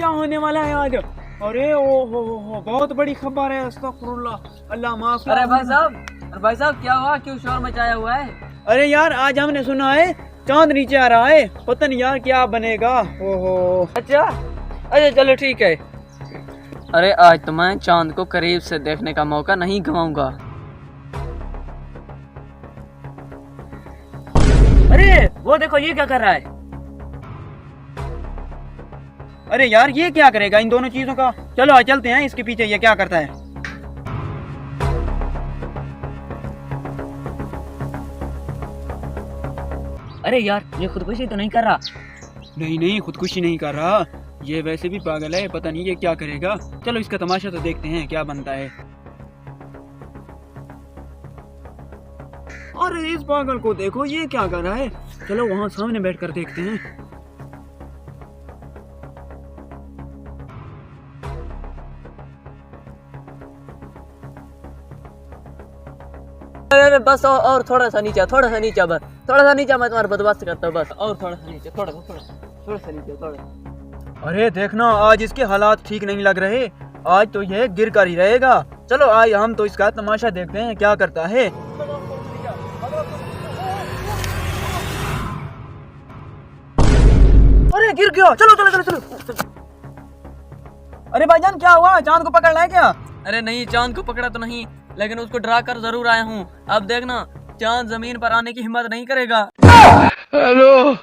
क्या होने वाला है आज? अरे ओ बहुत बड़ी खबर है। अस्तगफुरुल्लाह, अल्लाह माफ। अरे भाई साहब क्या हुआ, क्यों शोर मचाया हुआ है? अरे यार आज हमने सुना है चांद नीचे आ रहा है, पता नहीं यार क्या बनेगा। ओहो। अच्छा चलो ठीक है। अरे आज तो मैं चांद को करीब से देखने का मौका नहीं गंवाऊंगा। अरे वो देखो ये क्या कर रहा है। अरे यार ये क्या करेगा इन दोनों चीजों का। चलो आज चलते हैं इसके पीछे ये क्या करता है। अरे यार ये खुदकुशी तो नहीं कर रहा? नहीं खुदकुशी नहीं कर रहा, ये वैसे भी पागल है, पता नहीं ये क्या करेगा। चलो इसका तमाशा तो देखते हैं क्या बनता है। अरे इस पागल को देखो ये क्या कर रहा है। चलो वहां सामने बैठकर देखते हैं। अरे बस और थोड़ा सा नीचे, बस थोड़ा सा नीचे। मैं तुम्हारी बदमाशी करता हूँ, बस और थोड़ा सा नीचे, थोड़ा सा नीचे, थोड़ा। अरे देखना आज इसके हालात ठीक नहीं लग रहे, आज तो यह गिर कर ही रहेगा। चलो आज हम तो इसका तमाशा देखते हैं क्या करता है। अरे गिर गया। चलो। अरे भाईजान क्या हुआ, चांद को पकड़ लाए क्या? अरे नहीं, चांद को पकड़ा तो नहीं, लेकिन उसको डरा कर जरूर आया हूँ। अब देखना चांद जमीन पर आने की हिम्मत नहीं करेगा। हेलो।